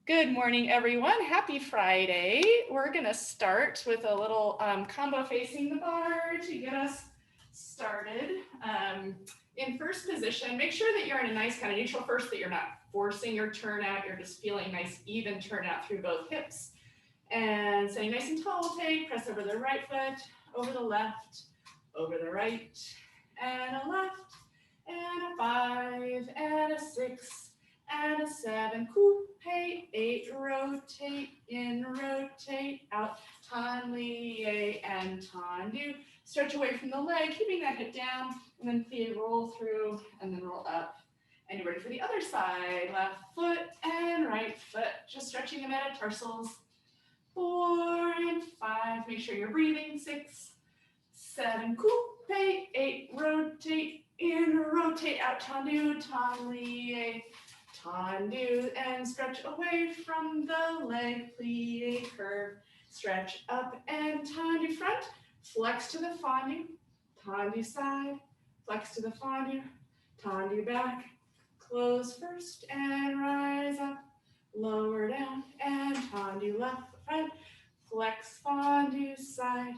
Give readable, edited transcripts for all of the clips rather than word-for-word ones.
Good morning, everyone. Happy Friday. We're going to start with a little combo facing the bar to get us started. In first position, make sure that you're in a nice kind of neutral first, that you're not forcing your turnout. You're just feeling nice, even turnout through both hips. And sitting nice and tall, we'll take, press over the right foot, over the left, over the right, and a left, and a 5, and a 6, and a 7, coupe, 8, rotate in, rotate out, tendu and tendu. Stretch away from the leg, keeping that hip down, and then plie, roll through, and then roll up. And you're ready for the other side, left foot and right foot, just stretching the metatarsals. 4 and 5, make sure you're breathing, 6, 7, coupe, 8, rotate in, rotate out, tendu, tendu, tendu, and stretch away from the leg, plie, curve, stretch up and tendu front, flex to the tendu side, flex to the tendu back, close first and rise up, lower down and tendu left front, flex tendu side,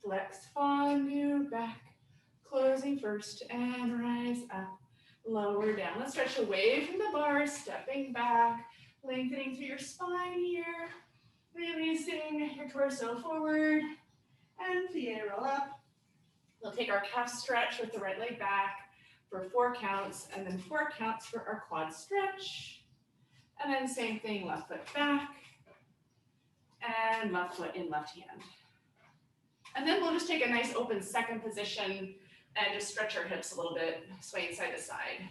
flex tendu back, closing first and rise up, lower down. Let's stretch away from the bar, stepping back, lengthening through your spine here, releasing your torso forward, and plie, roll up. We'll take our calf stretch with the right leg back for 4 counts, and then 4 counts for our quad stretch. And then same thing, left foot back, and left foot in left hand. And then we'll just take a nice open second position and just stretch our hips a little bit, swaying side to side.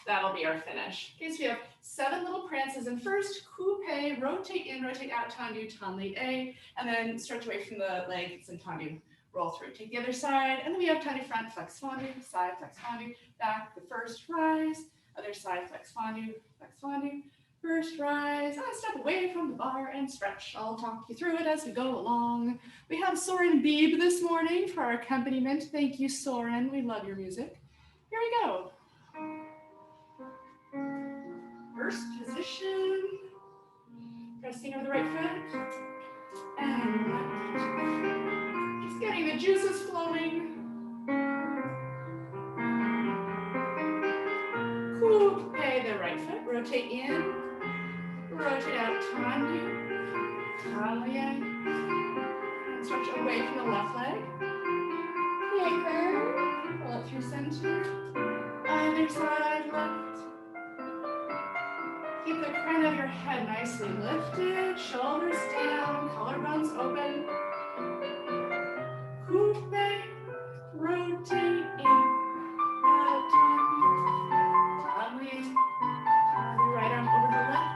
That'll be our finish. Okay, so we have 7 little prances in first, coupe, rotate in, rotate out, tendu, tendu, and then stretch away from the legs and tendu, roll through. Take the other side, and then we have tendu front, flex tendu, side, flex tendu, back, the first rise, other side, flex tendu, first rise, and step away from the bar and stretch. I'll talk you through it as we go along. We have Soren Beebe this morning for our accompaniment. Thank you, Soren. We love your music. Here we go. First position. Pressing over the right foot. And left. Just getting the juices flowing. Coupe the right foot. Rotate in. Rotate out. Tendu. And stretch away from the left leg. Plie curve. Pull up through center. Other side left. Keep the crown of your head nicely lifted. Shoulders down. Collarbones open. Coupe. Rotate in. Out. Tendu. Right arm over the left.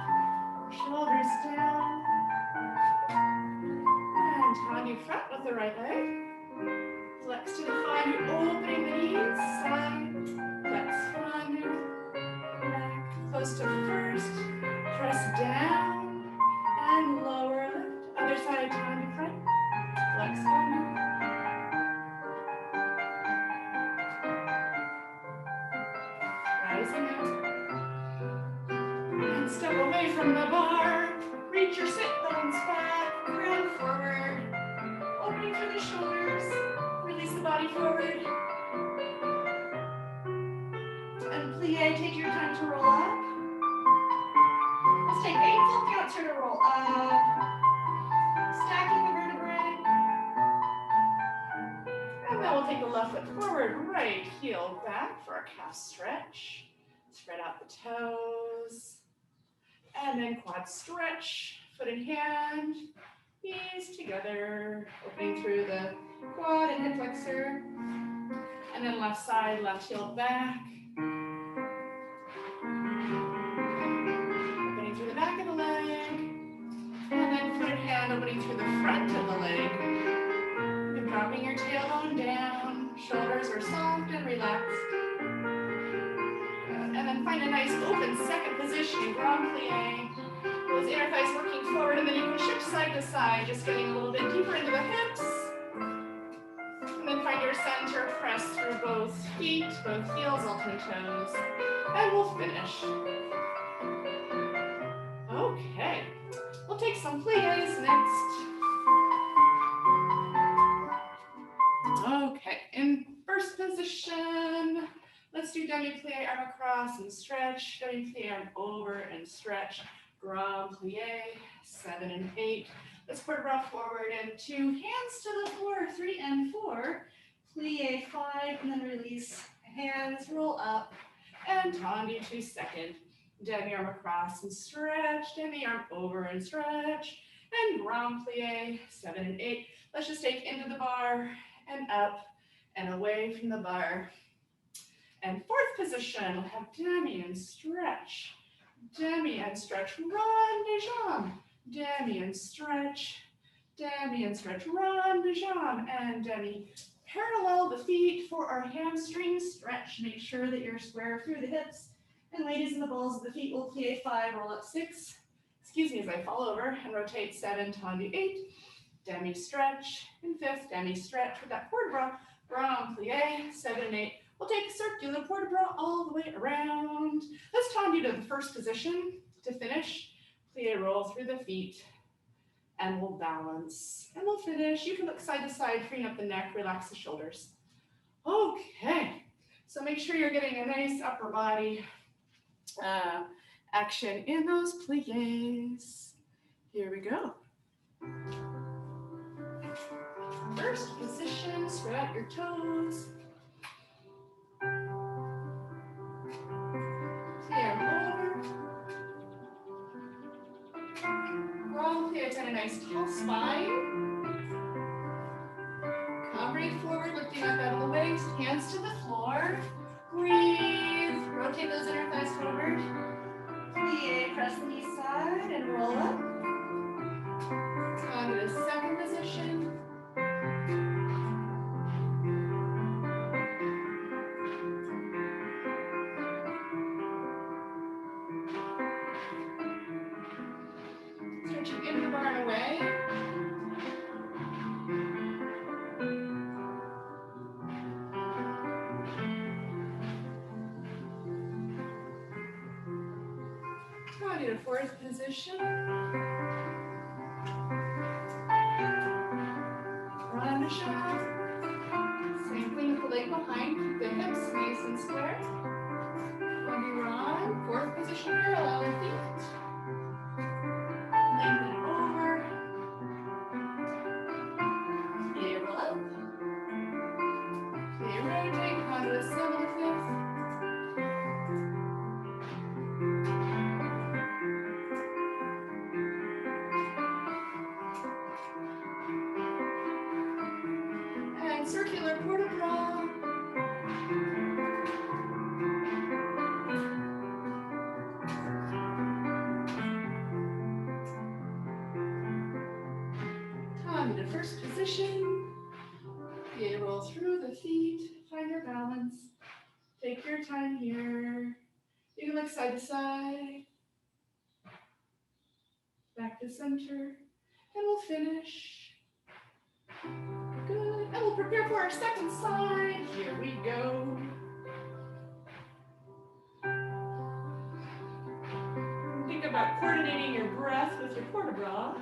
Shoulders down. And tendu front with the right leg. Flex to the tendu, opening the knees. Side. Flex tendu. Back. Close to first. Press down. And lower lift. Other side tendu front. Flex tendu. Rising up. And step away from the bar. Reach your sit bones back. Crown forward. Opening through the shoulders. Release the body forward. And plie, take your time to roll up. Let's take 8 full counts here to roll up. Stacking the vertebrae. And then we'll take the left foot forward, right heel back for our calf stretch. Spread out the toes. And then quad stretch, foot in hand, knees together, opening through the quad and hip flexor. And then left side, left heel back. Opening through the back of the leg. And then foot in hand, opening through the front of the leg. And dropping your tailbone down. Shoulders are soft and relaxed. And then find a nice open second position, grand plie. Those inner thighs working forward, and then you can shift side to side, just getting a little bit deeper into the hips. And then find your center, press through both feet, both heels, alternate toes. And we'll finish. Okay. some pliés next. Okay, in first position, let's do demi-plie, arm across and stretch, demi-plie, arm over and stretch, grand plie, 7 and 8. Let's put it rough forward and 2, hands to the floor, 3 and 4, plie 5, and then release, hands, roll up, and tendu to second. Demi arm across and stretch, demi arm over and stretch, and grand plie, 7 and 8. Let's just take into the bar and up and away from the bar. And fourth position, we'll have demi and stretch, rond de jambe, demi and stretch, rond de jambe, and demi. Parallel the feet for our hamstring stretch. Make sure that you're square through the hips. And ladies, in the balls of the feet, we'll plie 5, roll up 6. Excuse me as I fall over and rotate 7, tendu 8. Demi stretch, and 5th, demi stretch with that port de bras, grand plie, 7 and 8. We'll take circular port de bras all the way around. Let's tendu to the first position to finish. Plie roll through the feet, and we'll balance, and we'll finish. You can look side to side, freeing up the neck, relax the shoulders. Okay, so make sure you're getting a nice upper body action in those pliés. Here we go. First position, spread out your toes. Plie over. Grand plie, a nice tall spine. Come right forward, lifting up out of the waist, hands to the floor. Breathe, rotate those inner thighs forward. Plie, press the knee side and roll up. Come to the second position. Stretching into the bar and away. Come to the fourth position. Run the shot. Same thing with the leg behind. Keep the hips nice and square. When you run, fourth position, parallel the feet. Lengthen over. Plie roll up. Plie rotate, come to the 7th, 5th. And circular port de bras. Come to first position. Plie roll through the feet. Find your balance. Take your time here. You can look side to side. Back to center. And we'll finish. Good. And we'll prepare for our second side. Here we go. Think about coordinating your breath with your port de bras.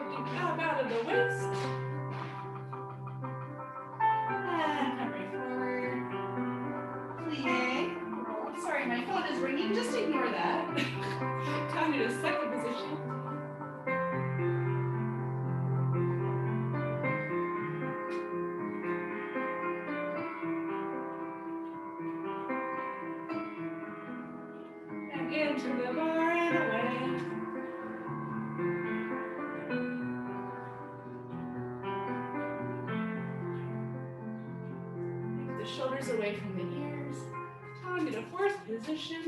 Lifting up out of the waist. And come right forward. Plie. Roll. Sorry, my phone is ringing. Just ignore that. Come to the second position. And into the bar and away. Keep the shoulders away from the ears. Come to the fourth position.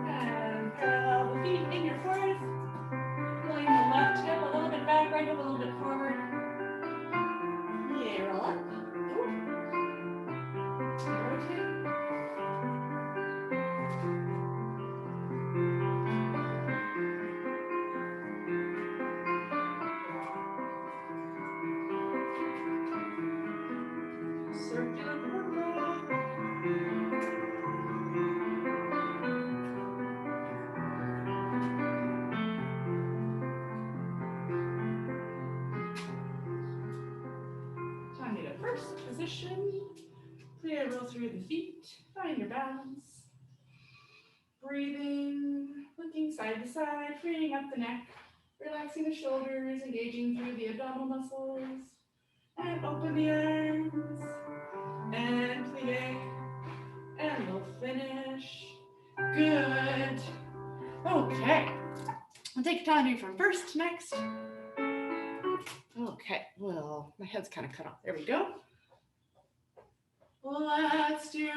And parallel the feet in your fourth. Pulling the left hip a little bit back, right hip a little bit forward. Plie, roll up. Rotate. position. Plie, roll through the feet, find your balance. Breathing, looking side to side, freeing up the neck, relaxing the shoulders, engaging through the abdominal muscles. And open the arms, and plie, and we'll finish. Good. Okay, I'll take tendu from first next. Okay, well, my head's kind of cut off. There we go. Let's do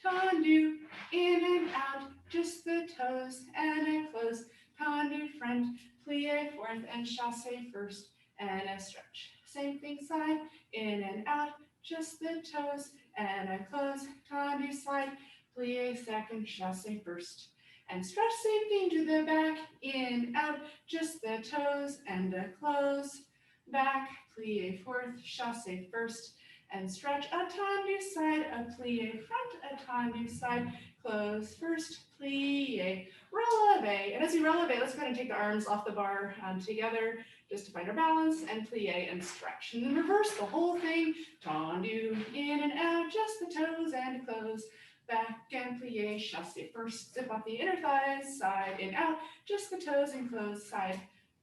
tendu, in and out, just the toes, and a close. Tendu front, plie fourth, and chasse first, and a stretch. Same thing side, in and out, just the toes, and a close. Tendu side, plie second, chasse first, and stretch. Same thing to the back, in, out, just the toes, and a close. Back, plie fourth, chasse first, and stretch. A tendu side, a plie front, a tendu side, close first, plie, releve. And as you releve, let's go ahead and take the arms off the bar together just to find our balance, and plie and stretch. And then reverse the whole thing. Tendu, in and out, just the toes and close. Back and plie, chasse first. Zip up the inner thighs, side and out, just the toes and close, side,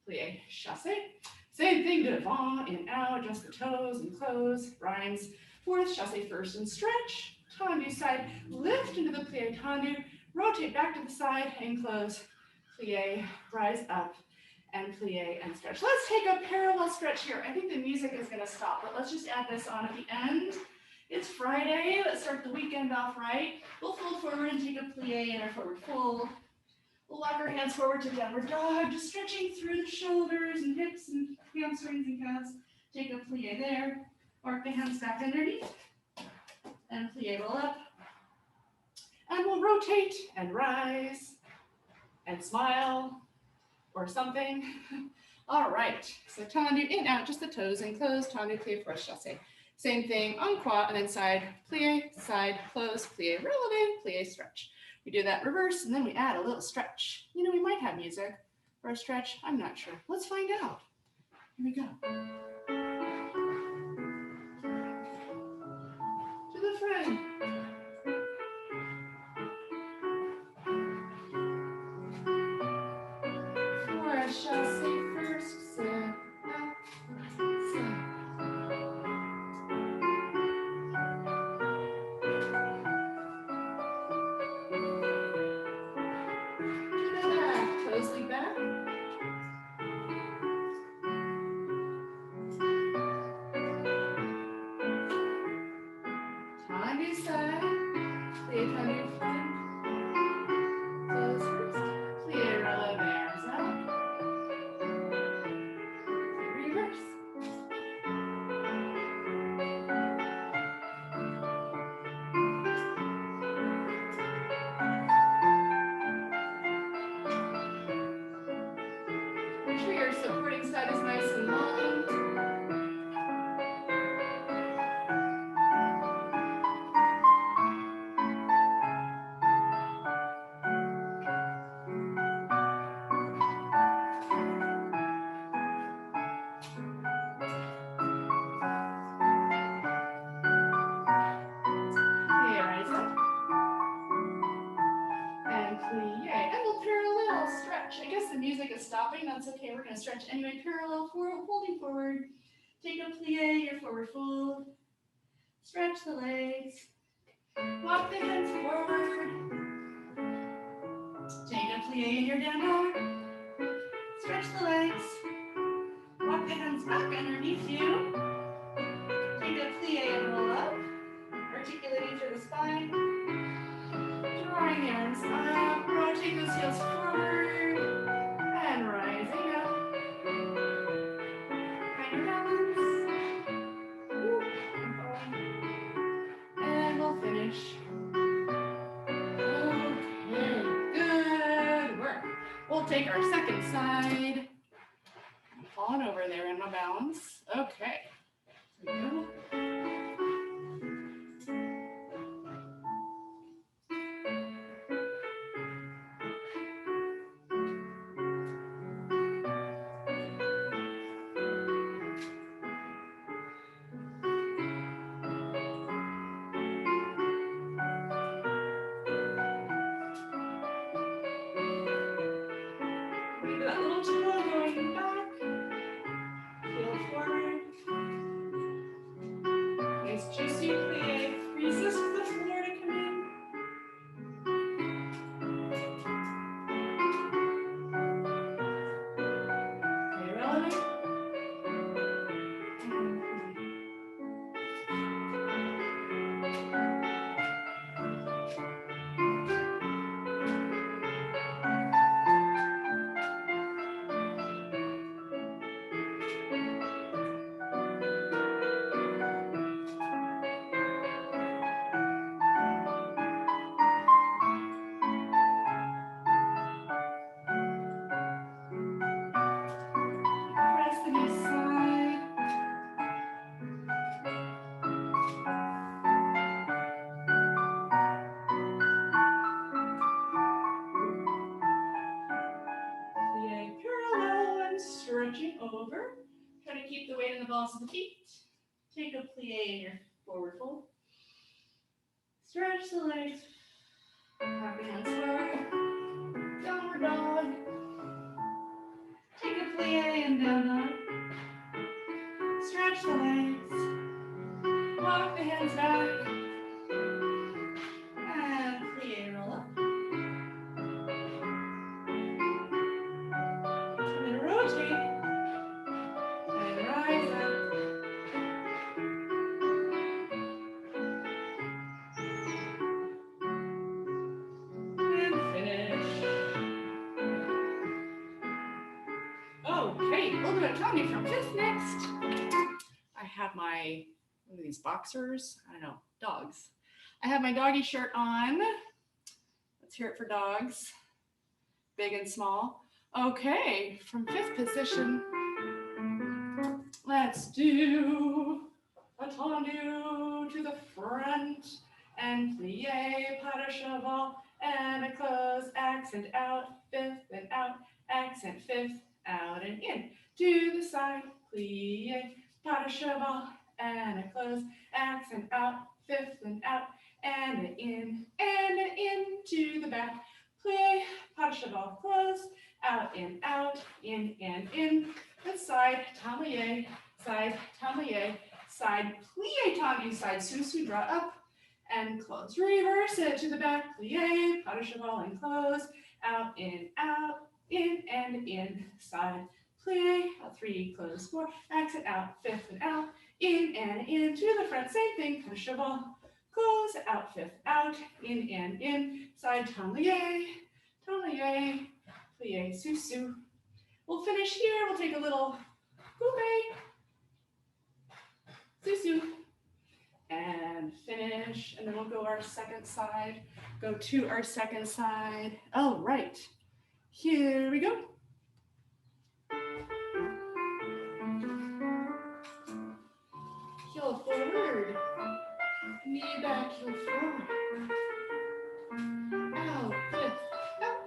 plie, chasse. Same thing, devant, in, out, just the toes and close, rhymes. Fourth, chasse first and stretch. Tendu side, lift into the plie tendu, rotate back to the side and close. Plie, rise up, and plie and stretch. Let's take a parallel stretch here. I think the music is going to stop, but let's just add this on at the end. It's Friday. Let's start the weekend off right. We'll fold forward and take a plie and our forward fold. We'll walk our hands forward to downward dog, just stretching through the shoulders and hips and hamstrings and calves. Take a plie there. Walk the hands back underneath. And plie, roll up. And we'll rotate and rise and smile or something. All right. So tendu, in, out, just the toes and close. Tendu, plie, fourth, chasse. Same thing en croix, and then side, side, close, plie, releve, plie, stretch. We do that reverse, and then we add a little stretch. You know, we might have music for a stretch. I'm not sure. Let's find out. Here we go. To the front. For a chasse first, sit up, sit. Closely back. Tendu side, plie tendu front, close first, plie releve, arms out, reverse. Make sure your supporting side is nice and long. Plie, rise up. And plie. And we'll parallel stretch. I guess the music is stopping. That's okay. We're going to stretch anyway. Parallel forward, holding forward. Take a plie, your forward fold. Stretch the legs. Walk the hands forward. Take a plie in your down dog. Stretch the legs. Walk the hands back underneath you. Take a plie and roll up. Articulating through the spine. Drawing the arms up. Rotate those heels forward. And rising up. Find your balance. Woo, I'm falling. And we'll finish. Okay, good work. We'll take our second side. I'm falling over there in my balance. Okay. Here we go. over. Try to keep the weight in the balls of the feet. Take a plie in your forward fold. Stretch the legs. Happy hands forward. Downward dog. Take a plie and down dog. Stretch the legs. Walk the hands back. And plie, roll up. And then rotate. And rise up. And finish. Okay, a little bit of Tommy from fifth next. I have my, what are these, boxers? I don't know, dogs. I have my doggy shirt on. Let's hear it for dogs. Big and small. Okay, from fifth position, let's do a tendu to the front and plie, pas de cheval, and a close, accent out, fifth and out, accent fifth, out and in. To the side, plie, pas de cheval, and a close, accent out, fifth and out, and an in, to the back, plie, pas de cheval, close, out, in and in, and side, tablier, side, tablier, side, plie, tendu, side, sous, draw up, and close. Reverse it to the back, plie, pas de cheval, and close, out, in and in, side, plie, out, 3, close, 4, exit out, fifth and out, in and in, to the front, same thing, pas de cheval, close, out, fifth, out, in and in, side, tablier, plie, sous. We'll finish here, we'll take a little coupe, sous, and finish, and then we'll go our second side, go to our second side. All right, here we go. Heel forward, knee back, heel forward. Out, fifth, out,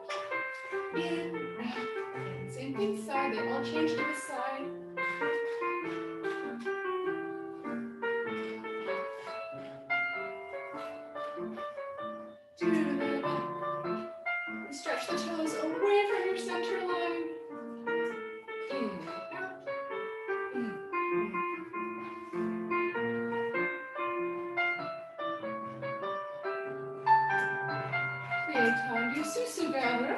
in, out. And same thing, side, they all change to the side. To the back. And stretch the toes away from your center line. In, out, in. Plie tendu, sous barre,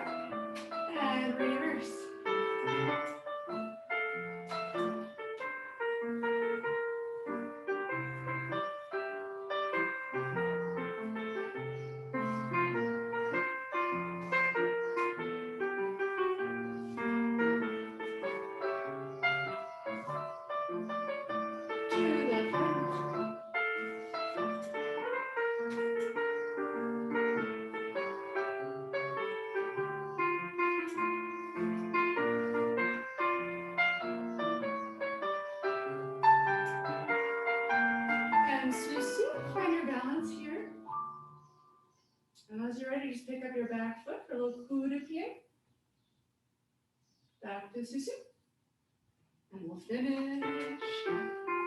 and reverse. To the front. And sous, find your balance here. And as you're ready, just pick up your back foot for a little coup de pied. Back to sous. And we'll finish.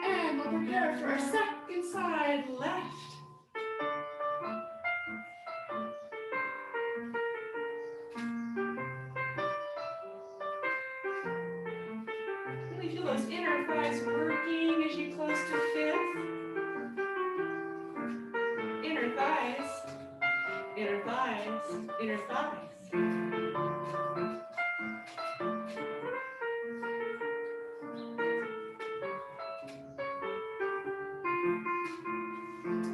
And we'll prepare for our second side, left. Really feel those inner thighs working as you close to fifth. Inner thighs, inner thighs, inner thighs.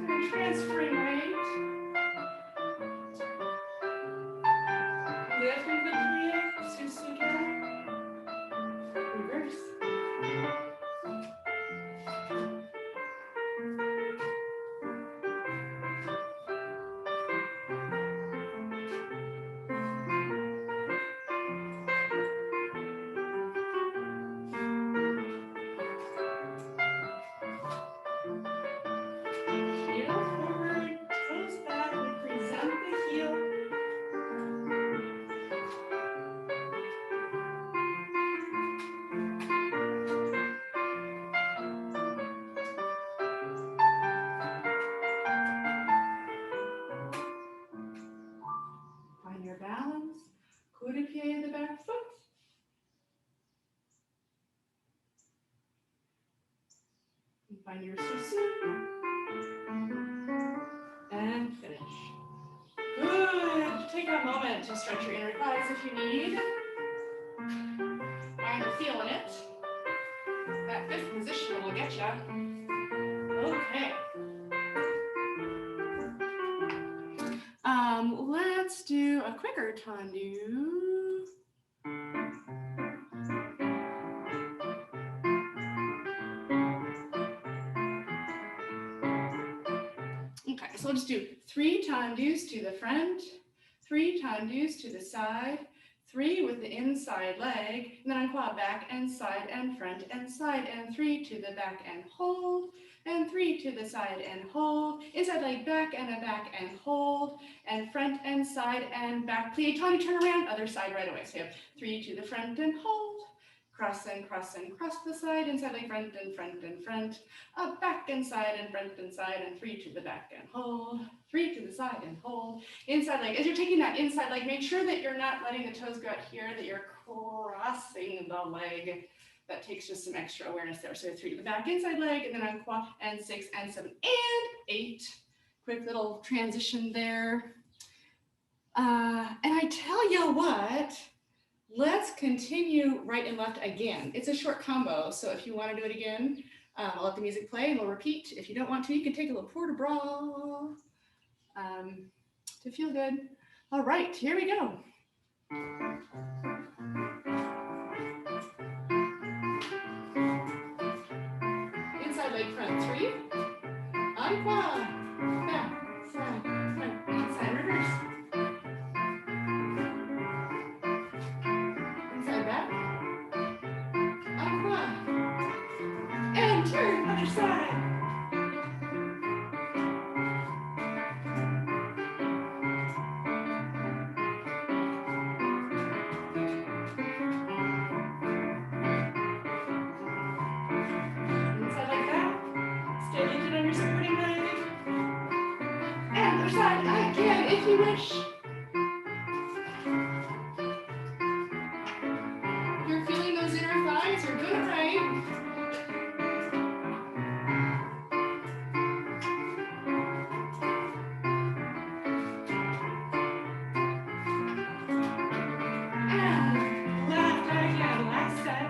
And transferring weight. Lifting the plie, sous again. Reverse. Heel forward, toes back, we present the heel. PK the back foot. And find your susu. And finish. Good. Take a moment to stretch your inner thighs if you need. I'm feeling it. That fifth position will get you. Okay. Let's do a quicker tendu. Okay, so we'll just do 3 tendus to the front, 3 tendus to the side, 3 with the inside leg, and then on quad back and side and front and side, and 3 to the back and hold, and 3 to the side and hold, inside leg back and a back and hold, and front and side and back. Plie, tendu, turn around, other side right away. So you have 3 to the front and hold, cross and cross and cross the side, inside leg front and front and front, up back and side and front and side, and 3 to the back and hold, 3 to the side and hold, inside leg. As you're taking that inside leg, make sure that you're not letting the toes go out here, that you're crossing the leg. That takes just some extra awareness there. So 3 to the back, inside leg, and then on quad, and 6 and 7 and 8. Quick little transition there. And I tell you what, let's continue right and left again. It's a short combo, so if you want to do it again, I'll let the music play and we'll repeat. If you don't want to, you can take a little port de bras to feel good. All right, here we go. Inside leg front, 3. En quad, back, side, front, and side reverse. Inside back, en quad, and turn, other side. If you wish. If you're feeling those inner thighs, you're doing it right. And left again, last set.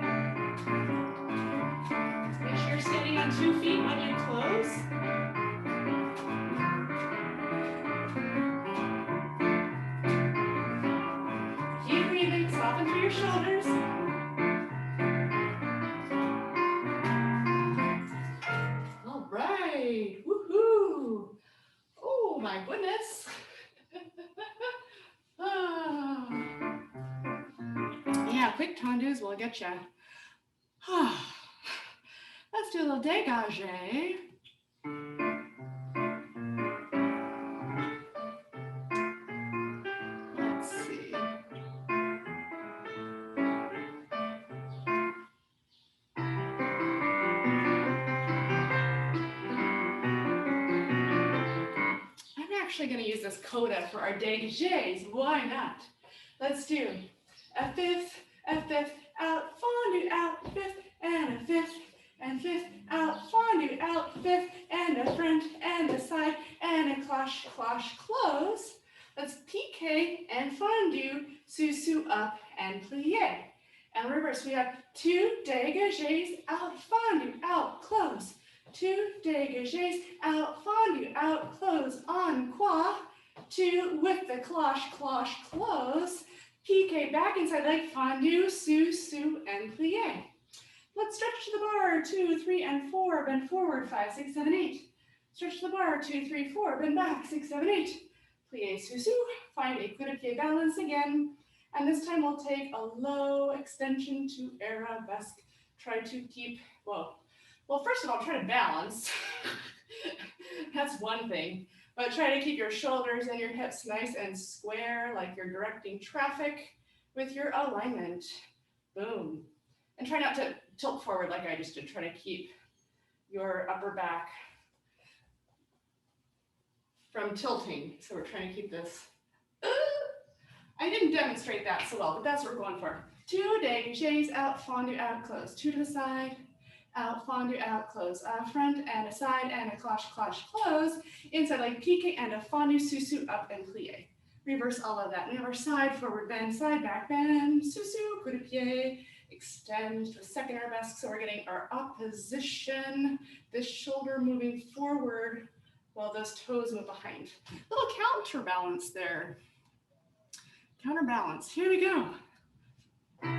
Make sure you're standing on 2 feet when you close. Soften through your shoulders. All right. Woohoo. Oh my goodness. Yeah, quick tendus will get you. Let's do a little dégagé. Let's see. Actually going to use this coda for our dégagés. Why not? Let's do a fifth, out, fondue, out, fifth, and a fifth, and fifth, out, fondue, out, fifth, and a front, and a side, and a cloche, cloche, close. Let's piqué and fondue, sous, up, and plié. And reverse, we have 2 dégagés, out, fondue, out, close. 2 dégagés, out, fondue, out, close, en croix, 2 with the cloche, cloche, close, piqué, back inside leg, fondue, sous, and plié. Let's stretch to the bar, 2, 3, and 4, bend forward, 5, 6, 7, 8. Stretch to the bar, 2, 3, 4, bend back, 6, 7, 8. Plié, sous, find a coup de pied balance again. And this time we'll take a low extension to arabesque. Try to keep, well, first of all, try to balance. That's one thing. But try to keep your shoulders and your hips nice and square, like you're directing traffic with your alignment. Boom. And try not to tilt forward like I just did. Try to keep your upper back from tilting. So we're trying to keep this. I didn't demonstrate that so well, but that's what we're going for. 2 dégagés, out, fondue, out, close. 2 to the side, out, fondue, out, close. A front and a side and a cloche, cloche, close. Inside leg pique and a fondue, sous, up and plie. Reverse all of that. Never side, forward bend, side, back bend, sous, coup de pied. Extend to a second arabesque. So we're getting our opposition. This shoulder moving forward while those toes move behind. Little counterbalance there. Counterbalance. Here we go. Fifth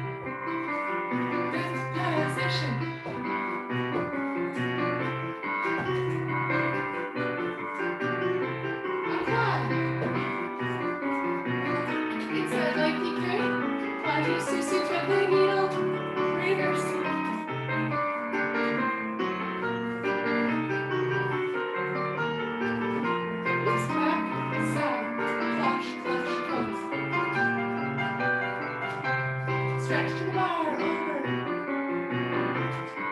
position. Inside leg pique. Fondue, sous, treadling needle. Reverse. Stretch to the bar, over,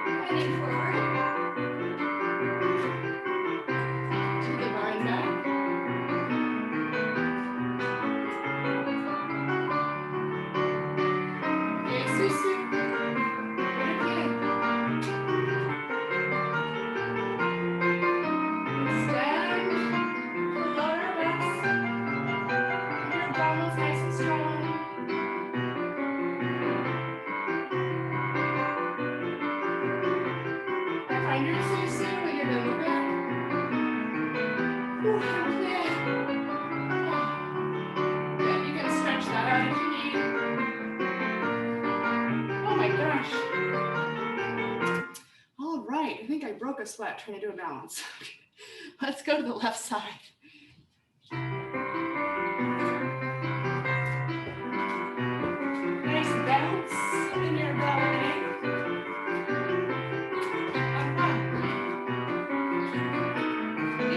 bending forward, to the bar and back. Okay, sous, extend, lower backs, your abdominals nice and strong. Find your sous when you're done with that. Good, you can stretch that out if you need. Oh my gosh. All right, I think I broke a sweat trying to do a balance. Let's go to the left side. Nice bounce in your ballet.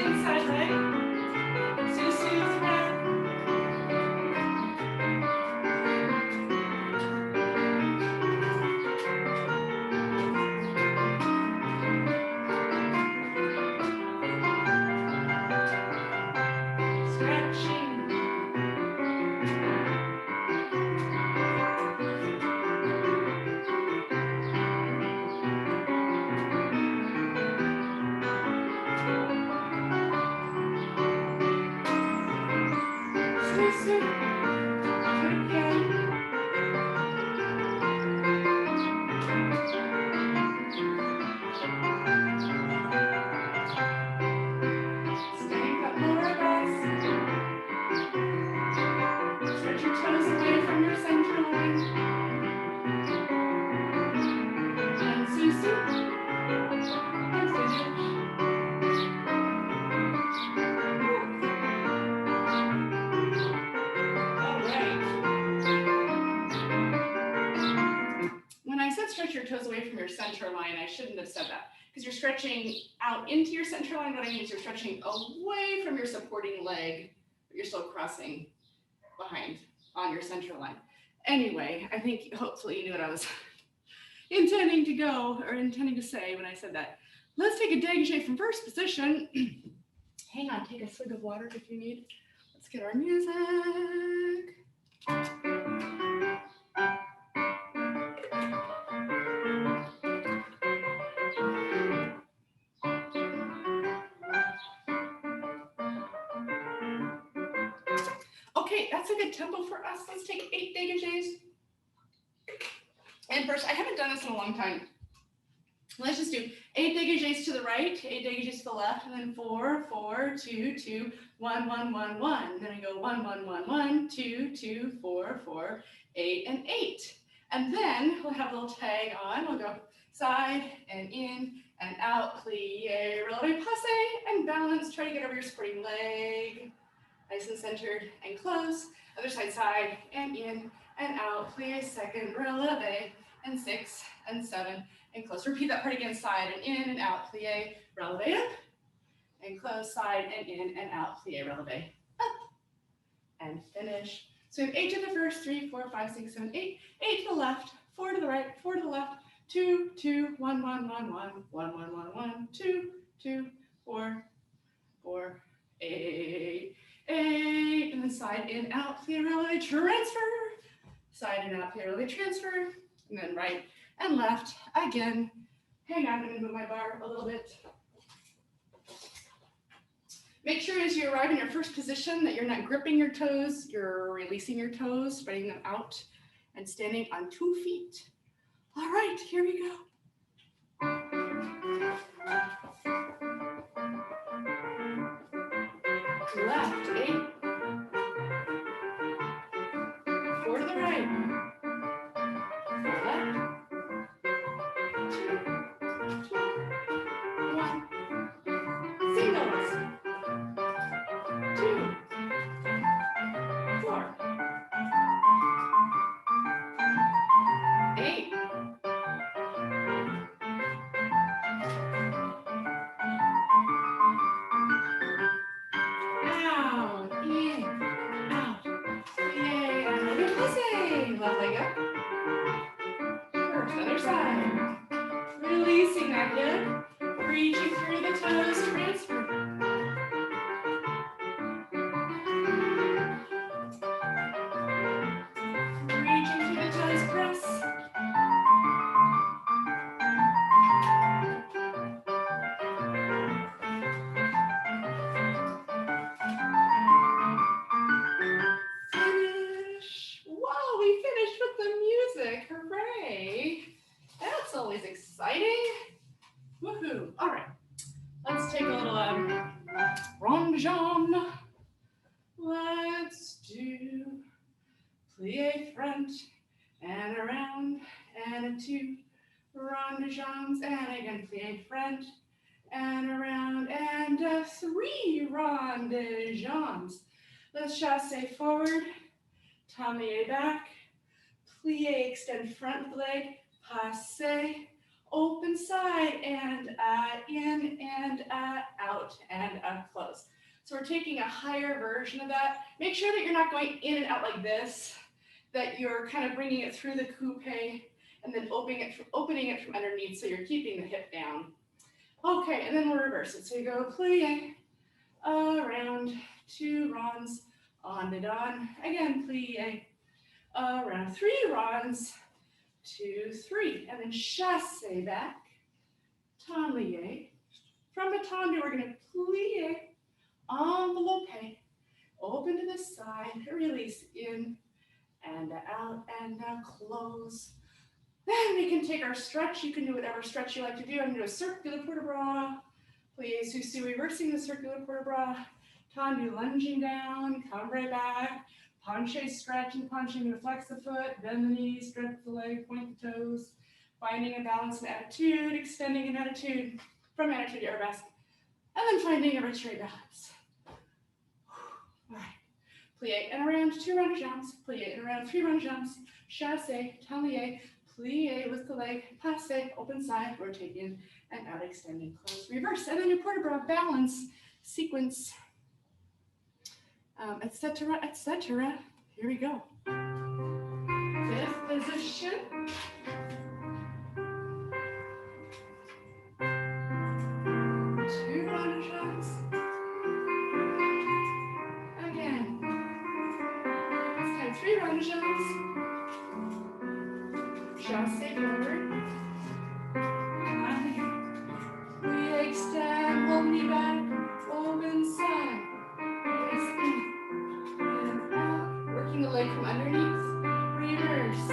Inside leg, sous thread. Stretching. Stretch your toes away from your center line. And sous. And finish. All right. When I said stretch your toes away from your center line, I shouldn't have said that because you're stretching out into your center line. What I mean is you're stretching away from your supporting leg, but you're still crossing behind on your center line. Anyway, I think hopefully you knew what I was intending to go or intending to say when I said that. Let's take a dégagé from first position. Hang on, take a swig of water if you need. Let's get our music. Okay, that's a good tempo for us. Let's take 8 dégagés. And first, I haven't done this in a long time. Let's just do 8 dégagés to the right, 8 dégagés to the left, and then 4, 4, 2, 2, 1, 1, 1, 1. Then we go 1, 1, 1, 1, 2, 2, 4, 4, 8, and 8. And then we'll have a little tag on. We'll go side and in and out, plie, releve, passe, and balance. Try to get over your supporting leg. Nice and centered and close. Other side, side and in and out. Plie, second, releve, and 6 and 7 and close. Repeat that part again, side and in and out, plie, releve up, and close, side and in and out, plie, releve up, and finish. So we have 8 to the first, 3, 4, 5, 6, 7, 8, 8 to the left, 4 to the right, 4 to the left, 2, 2, 1, 1, 1, 1, 1, 1, 1, 1, 2, 2, 4, 4, 8. 8, and then side in, out, plie, releve, transfer. Side and out, plie, releve, transfer. And then right and left again. Hang on, I'm gonna move my bar a little bit. Make sure as you arrive in your first position that you're not gripping your toes, you're releasing your toes, spreading them out, and standing on 2 feet. All right, here we go. Left, 8. 4 to the right. Left. 2, 1. Singles. 2, 4. 8. Out, in, out. Yay, and reversing. Left leg up. First, other side. Releasing that hip. Reaching through the toes, transfer. Reaching through the toes, press. Finish. Whoa, we finished with the music. Hooray. That's always exciting. Woohoo. All right. Let's take a little rond de jambe. Let's do plie front and around and 2 rond de jambes, and again plie front and around and 3 rond de jambes. Let's chasse forward, taille back, plie, extend front leg, passe, open side, and in and out and close. So we're taking a higher version of that. Make sure that you're not going in and out like this, that you're kind of bringing it through the coupe and then opening it from underneath, so you're keeping the hip down. Okay, and then we'll reverse it. So you go plie, around, 2 ronds, on and on. Again, plie, around, 3 ronds, 2, 3, and then chasse back, taille. From the tendu, we're going to plie, envelope, open to the side, release in and out, and now close. Then we can take our stretch. You can do whatever stretch you like to do. I'm going to do a circular port de bras, plie souci, reversing the circular port de bras, tendu, lunging down, cambre back, penché, stretch and punch. I'm going to flex the foot, bend the knees, stretch the leg, point the toes, finding a balance and attitude, extending an attitude from attitude to arabesque, and then finding a retraite balance. All right, plie and around, 2 rond de jambes, plie and around, 3 rond de jambes, chasse, taille, plie with the leg, passe, open side, rotate in and out, extending, close, reverse, and then your port de bras balance sequence, etc., etc. Here we go. 5th position. Again. This time 3 rond de jambes. Chasse forward. Plie, extend, hold knee back, open side. Release in and out. Working the leg from underneath. Reverse.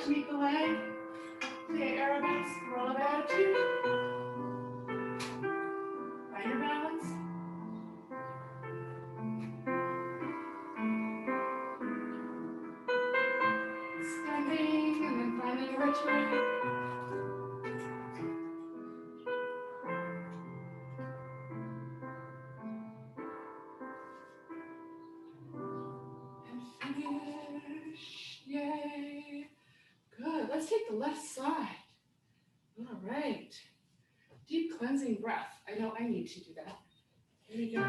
to meet the leg. Plie arabesque, roll of attitude. Find your balance. Extending and then finding your return. And finish. Yay. Good. Let's take the left side. All right. Deep cleansing breath. I know I need to do that. Here we go.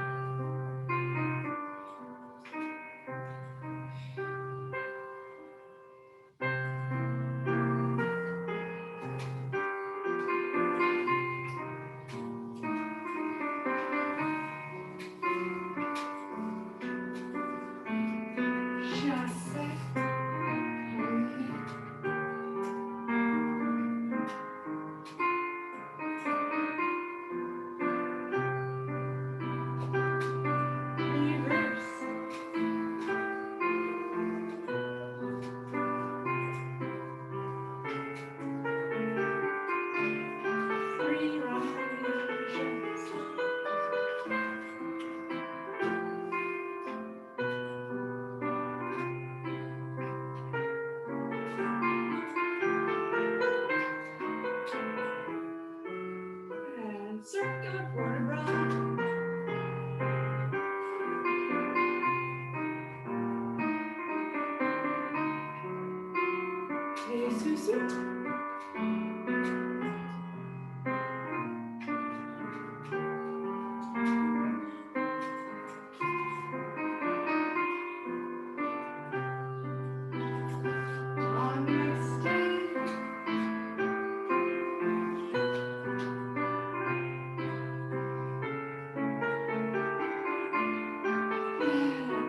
Circular quarter round. Hey, Susu. On next day.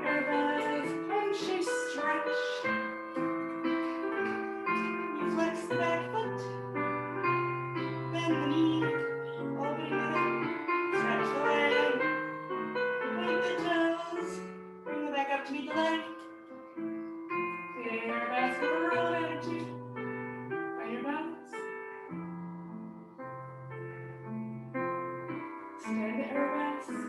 Everybody's punchy stretch. You flex the back foot. Bend the knee. All together. Stretch the leg. Point the toes. Bring the back up to meet the leg. Clear basket roll attitude. Find your balance. Extend the arabesque.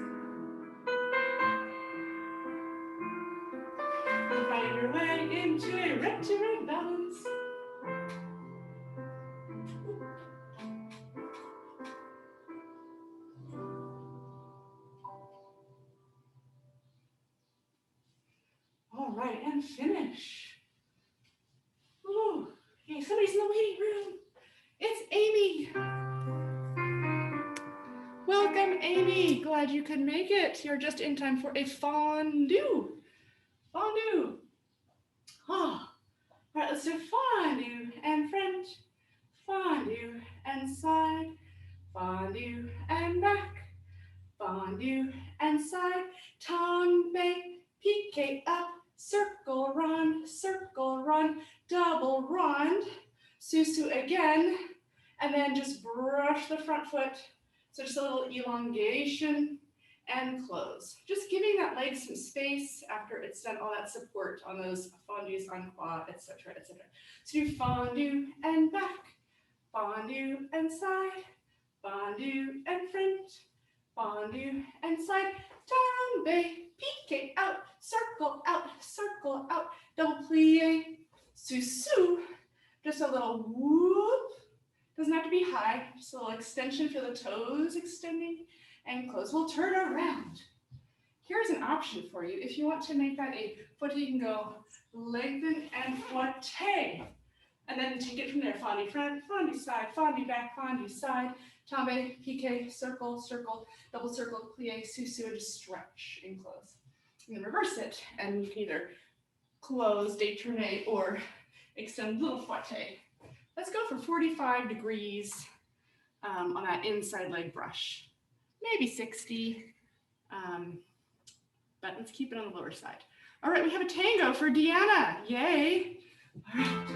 And find your way into a retrograde balance. All right, and finish. Ooh, hey, somebody's in the waiting room. It's Amy. Welcome, Amy. Glad you could make it. You're just in time for a fondue. Fondue. Oh, all right, let's do fondue and French. Fondue and side. Fondue and back. Fondue and side. Tombe, pique up. Circle, run, double rond, susu again, and then just brush the front foot. So just a little elongation and close. Just giving that leg some space after it's done all that support on those fondues on quad, etc., etc. So do fondue and back, fondue and side, fondue and front, fondue and side, tombe, pique out, circle out, double plie, susu, just a little whoop, doesn't have to be high, just a little extension for the toes extending, and close. We'll turn around. Here's an option for you. If you want to make that a foot, you can go lengthen and fouette, and then take it from there, fondue front, fondue side, fondue back, fondue side, tombe, pique, circle, double circle, plie, susu, and just stretch and close. And then reverse it, and you can either close, détourner, or extend a little fouette. Let's go for 45 degrees on that inside leg brush. Maybe 60, but let's keep it on the lower side. All right, we have a tango for Deanna. Yay. All right.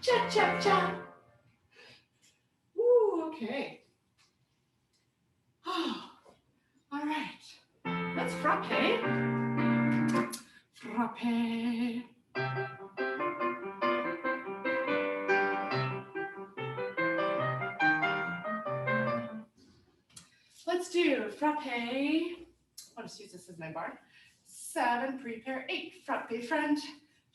Cha-cha-cha. Woo, okay. Oh, all right. Let's frappe. Frappe. Let's do frappe. I'll just use this as my bar. 7, prepare, 8, frappe, front,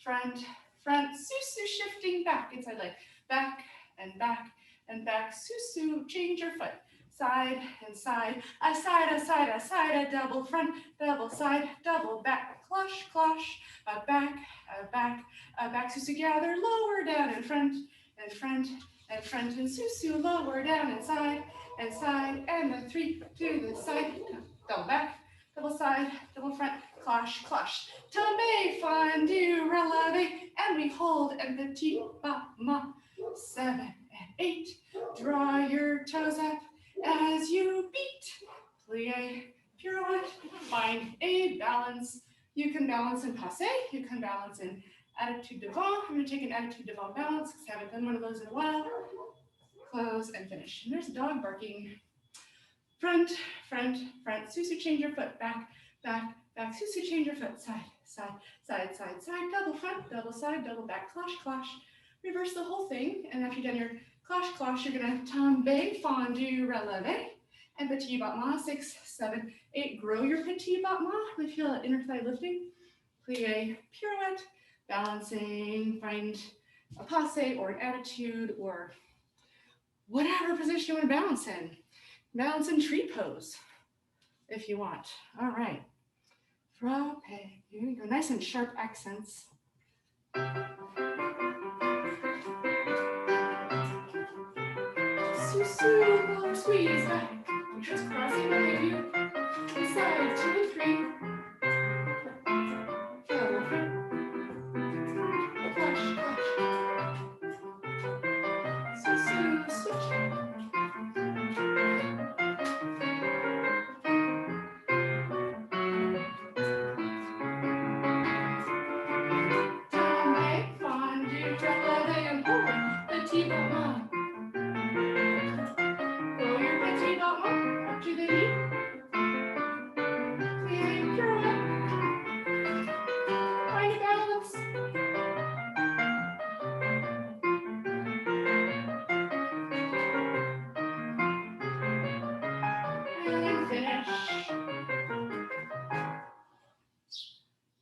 front, front, susu, shifting back, inside leg, back, and back, and back, susu, change your foot, side, and side, a side, a side, a side, a double front, double side, double back, cloche, cloche, a back, a back, a back, susu, gather, lower, down, and front, and front, and front, and susu, lower, down, and side, and the 3 to the side, double back, double side, double front, cloche, cloche, tombe, fondu, releve, and we hold, and petit pas ma, 7 and 8, draw your toes up as you beat, plie, pirouette, find a balance. You can balance in passe, you can balance in attitude devant. I'm going to take an attitude devant balance because I haven't done one of those in a while. Close and finish. And there's a dog barking. Front, front, front, susu, change your foot, back, back, back, susu, change your foot, side, side, side, side, side, double front, double side, double back, cloche, cloche. Reverse the whole thing, and after you've done your cloche, cloche, you're gonna tombe, fondu, releve, and petit battement, 6, 7, 8. Grow your petit battement, really feel that inner thigh lifting. Plie, pirouette, balancing, find a passe or an attitude or whatever position you want to balance in. Balance in tree pose if you want. All right. Frappe. Here we go. Nice and sharp accents. Susu, long squeeze back. Make sure it's crossing behind you. Inside, 2 and 3. Double front. Cloche, cloche. Susu, switch.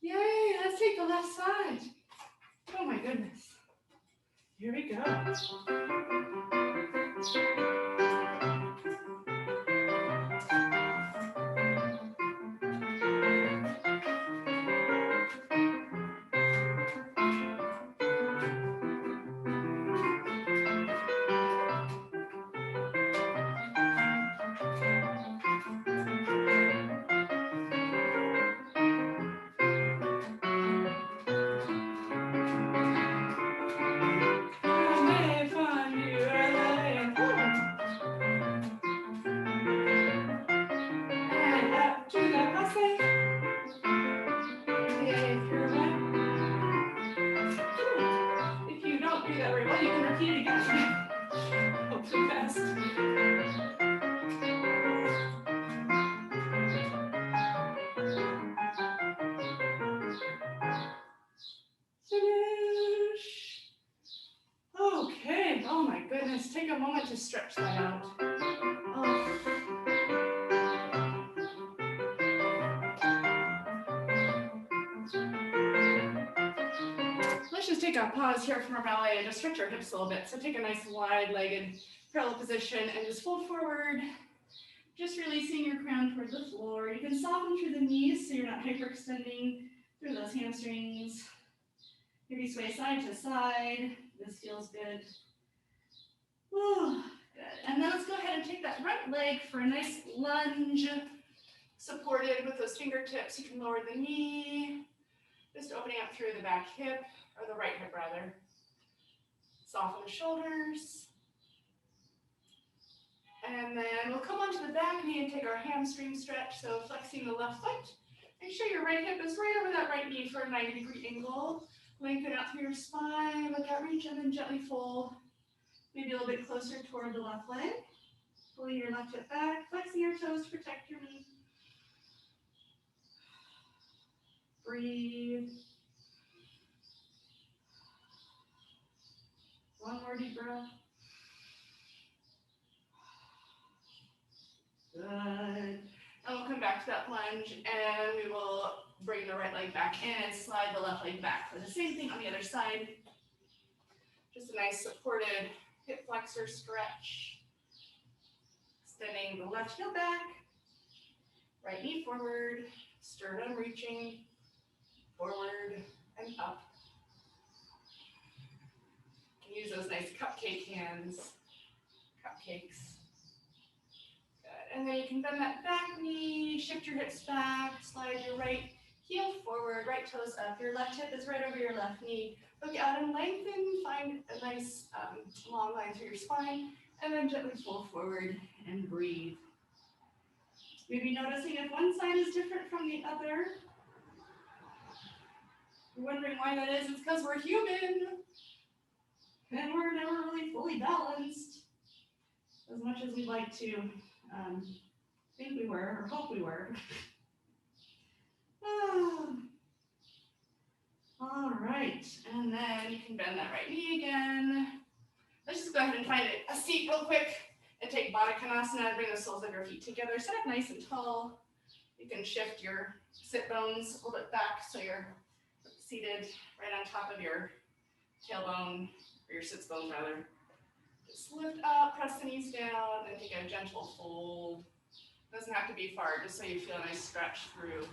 Yay, let's take the left side. Oh my goodness. Here we go. Okay, oh my goodness, take a moment to stretch that out. Oh. Let's just take a pause here from our ballet and just stretch our hips a little bit. So take a nice wide-legged parallel position and just fold forward, just releasing your crown towards the floor. You can soften through the knees so you're not hyperextending through those hamstrings. Maybe sway side to side. This feels good. Ooh, good. And then let's go ahead and take that right leg for a nice lunge, supported with those fingertips. You can lower the knee, just opening up through the back hip, or the right hip rather. Soften the shoulders. And then we'll come onto the back knee and take our hamstring stretch. So flexing the left foot. Make sure your right hip is right over that right knee for a 90-degree angle. Lengthen out through your spine, look out that reach and then gently fold, maybe a little bit closer toward the left leg. Pulling your left hip back, flexing your toes to protect your knee. Breathe. One more deep breath. Good. And we'll come back to that lunge and we will bring the right leg back in and slide the left leg back. For the same thing on the other side. Just a nice supported hip flexor stretch. Extending the left heel back, right knee forward, sternum reaching forward and up. You can use those nice cupcake hands, cupcakes. Good. And then you can bend that back knee, shift your hips back, slide your right heel forward, right toes up. Your left hip is right over your left knee. Look out and lengthen, find a nice long line through your spine, and then gently fold forward and breathe. Maybe noticing if one side is different from the other. You're wondering why that is. It's because we're human. And we're never really fully balanced. As much as we'd like to think we were or hope we were. All right. And then you can bend that right knee again. Let's just go ahead and find a seat real quick and take Baddha Konasana. Bring the soles of your feet together. Sit up nice and tall. You can shift your sit bones a little bit back so you're seated right on top of your tailbone, or your sits bones rather. Just lift up, press the knees down, and take a gentle fold. Doesn't have to be far, just so you feel a nice stretch through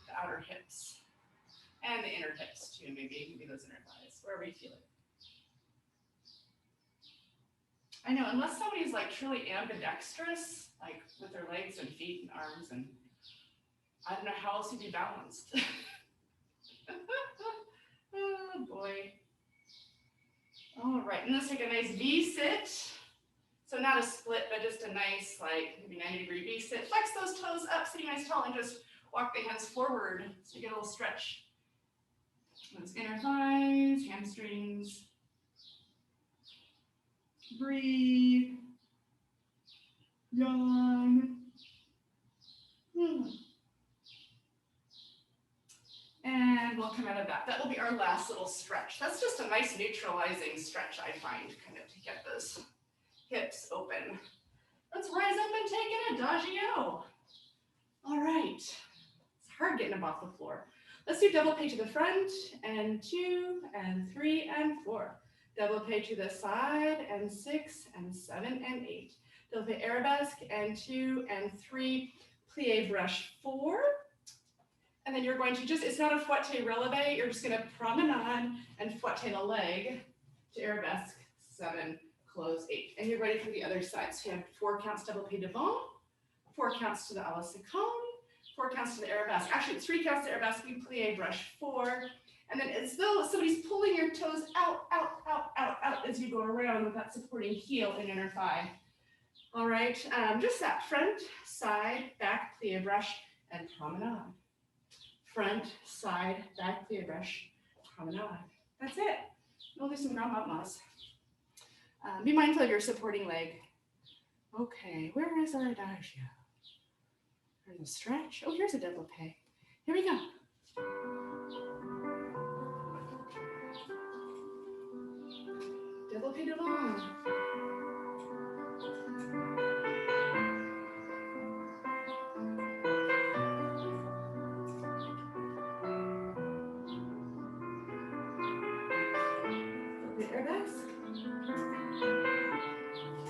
the outer hips. And the inner hips too, maybe those inner thighs, wherever you feel it. I know, unless somebody's like truly ambidextrous, like with their legs and feet and arms, and I don't know how else you'd be balanced. Oh boy. All right, and let's take a nice V sit. So not a split, but just a nice, like maybe 90-degree V sit. Flex those toes up, sitting nice tall, and just walk the hands forward so you get a little stretch. Those inner thighs, hamstrings. Breathe. Yawn. And we'll come out of that. That will be our last little stretch. That's just a nice neutralizing stretch, I find, kind of to get those hips open. Let's rise up and take an adagio. All right. It's hard getting them off the floor. Let's do double page to the front, and 2, and 3, and 4. Double page to the side, and 6, and 7, and 8. Double page arabesque, and 2, and 3. Plie brush 4. And then you're going to just, it's not a fouette releve, you're just going to promenade and fouette the leg to arabesque 7, close 8. And you're ready for the other side. So you have 4 counts double plie devant, 4 counts to the à la seconde, 4 counts to the arabesque. Actually, 3 counts to arabesque, we plie brush 4. And then as though somebody's pulling your toes out, out, out, out, out as you go around with that supporting heel and inner thigh. All right, just that front, side, back, plie brush, and promenade. Front, side, back, plie brush, promenade. That's it. We'll do some grand matmas. Be mindful of your supporting leg. Okay, where is our adagio? There's a stretch. Oh, here's a double plie. Here we go. Double plie devant.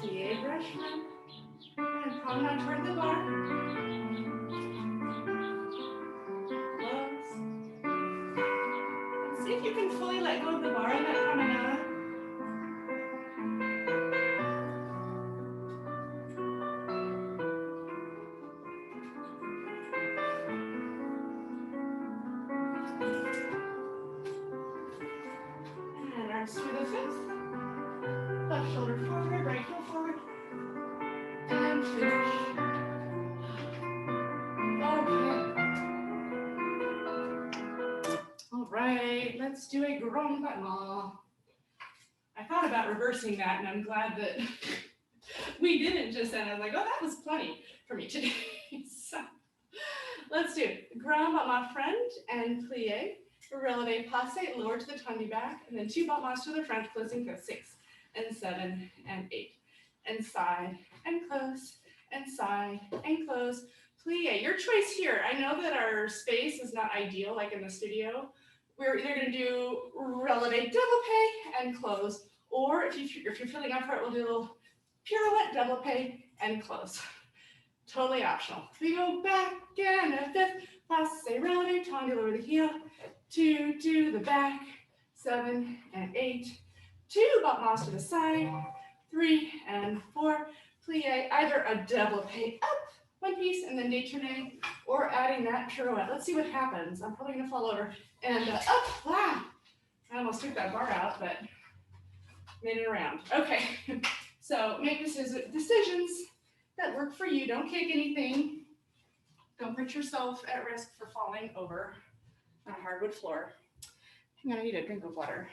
Plie brush front, and promenade toward the bar. Close. And see if you can fully let go of the bar in that promenade. And arms through the fifth. Left shoulder forward, right heel forward. And finish. Okay. All right, let's do a grand battement. about reversing that, and I'm glad that we didn't just end. I was like, oh, that was plenty for me today. So let's do grand battement front and plie, releve passe, lower to the tendu back, and then 2 battements to the front, closing for 6 and 7 and 8, and side and close and side and close. Plie, your choice here. I know that our space is not ideal like in the studio. We're either going to do releve double and close, or if you're feeling up for it, we'll do a little pirouette double and close. Totally optional. We go back and a 5th, passe, releve, tendu, lower the heel, 2 to the back, 7 and 8, 2 battements to the side, 3 and 4, plie, either a double up, one piece, and then détourné, or adding that pirouette. Let's see what happens. I'm probably gonna fall over, and up, wow. I almost took that bar out, but made it around. Okay, so make decisions that work for you. Don't kick anything. Don't put yourself at risk for falling over on a hardwood floor. Hang on, I need a drink of water.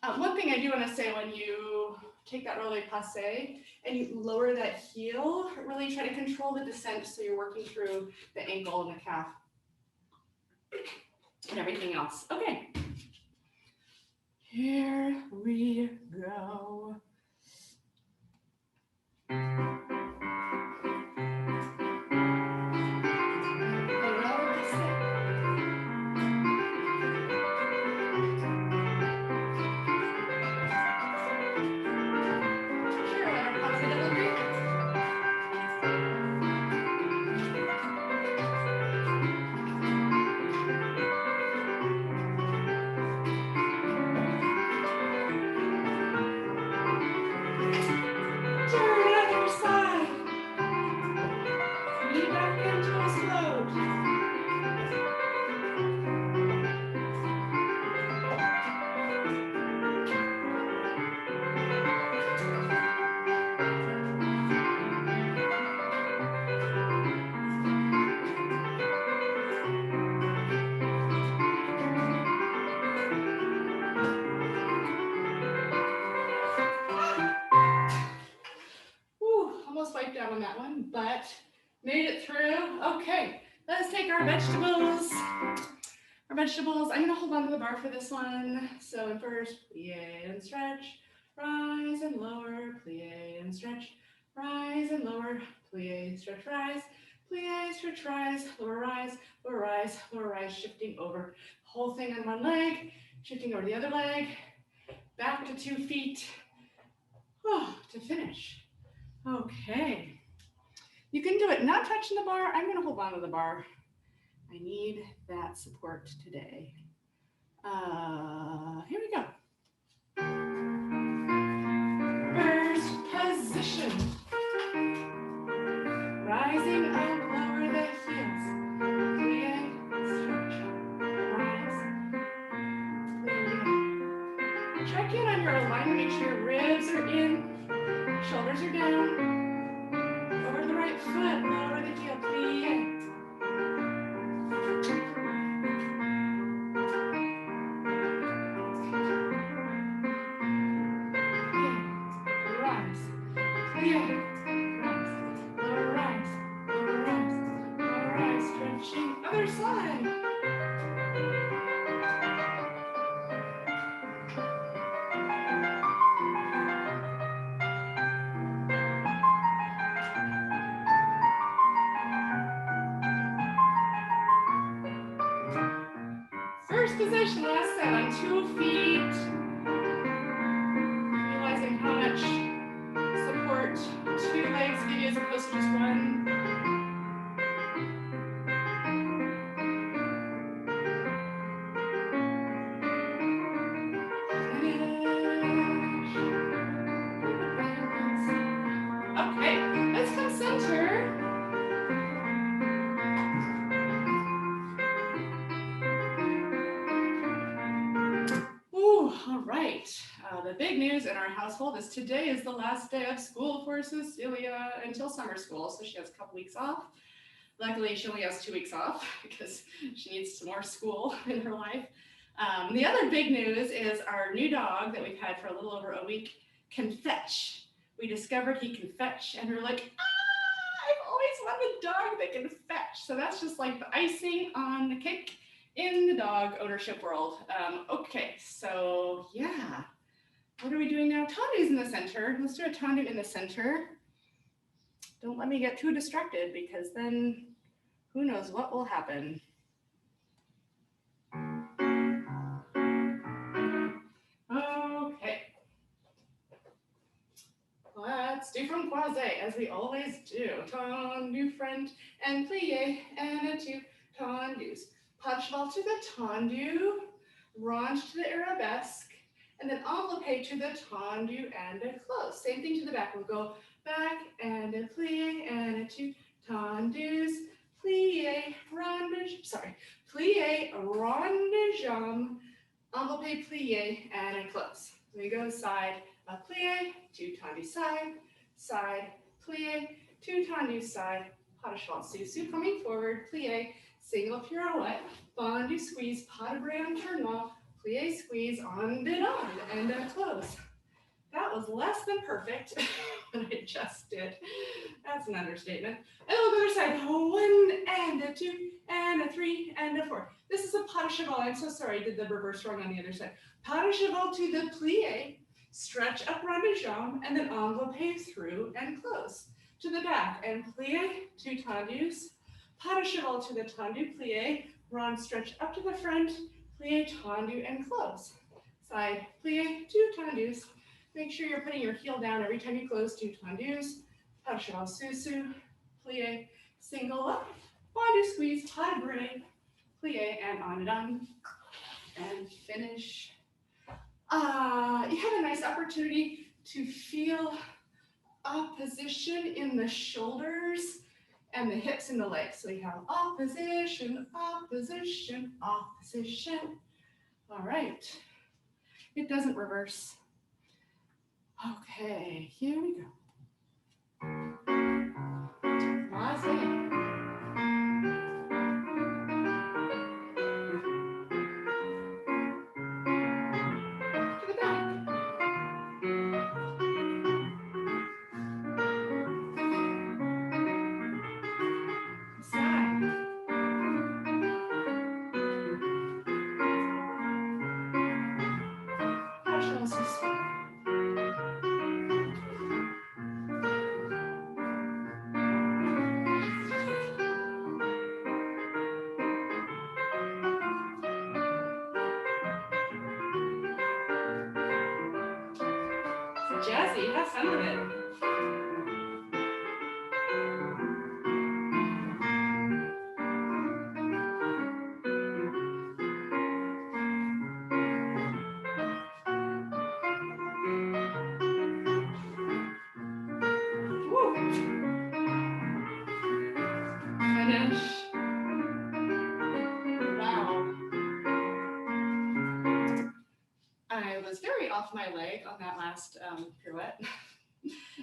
One thing I do want to say, when you take that releve passe and you lower that heel, really try to control the descent so you're working through the ankle and the calf and everything else. Okay, here we go. Wiped out on that one, but made it through. Okay, let's take our vegetables. I'm gonna hold on to the bar for this one. So first, plie and stretch, rise and lower, plie and stretch, rise and lower, plie, stretch, rise, plie, stretch, rise, lower, rise, lower, rise, lower, rise, shifting over. Whole thing on one leg, shifting over the other leg, back to 2 feet, to finish. Okay, you can do it not touching the bar. I'm gonna hold on to the bar. I need that support today. Here we go. First position. Rising up, lower the heels. Plie, stretch, rise, plie. Check in on your alignment, make sure your ribs are in. Shoulders are down. Over the right foot, lower the heel, plie. Rise, plie, rise, lower, rise, lower, rise, lower, rise, stretching, other side. First position, last set on 2 feet. Realizing how much support 2 legs give you as opposed to just one. Finish. Okay, let's come center. All right. The big news in our household is today is the last day of school for Cecilia until summer school, so she has a couple weeks off. Luckily, she only has 2 weeks off because she needs some more school in her life. The other big news is our new dog that we've had for a little over a week can fetch. We discovered he can fetch, and we're like, I've always wanted a dog that can fetch. So that's just like the icing on the cake in the dog ownership world. Okay, so yeah, what are we doing now? Tandu's in the center. Let's do a Tandu in the center. Don't let me get too distracted because then who knows what will happen. Okay. Let's do from croisé as we always do. Tendu front and plie and a two tendus. Pas cheval to the tendu, range to the arabesque, and then envelope to the tendu and a close. Same thing to the back. We'll go back and a plie and a two tendus, plie, plie, rond de jambe, envelope, plie, and a close. We go side, a plie, two tendu side, side, plie, two tendu side, pas de cheval sous, coming forward, plie, single pirouette, fondu squeeze, pas de bras tournant, plie squeeze, on and a close. That was less than perfect, what I just did. That's an understatement. And on the other side, 1 and a 2 and a 3 and a 4. This is a pas de cheval. I'm so sorry, I did the reverse wrong on the other side. Pas de cheval to the plie, stretch up rond de jambe, and then envelope through and close. To the back, and plie, two tendus, pas de cheval to the tendu, plie, rond stretch up to the front, plie, tendu, and close. Side, plie, two tendus. Make sure you're putting your heel down every time you close, two tendus, pas de cheval sous, plie, single up, fondu squeeze, pas de bras, plie, and on, and finish. You have a nice opportunity to feel opposition in the shoulders and the hips and the legs. So you have opposition, opposition, opposition. All right. It doesn't reverse. Okay, here we go. Croisé. Jazzy, have fun with it. Woo. Finish. Wow. I was very off my leg on that last pirouette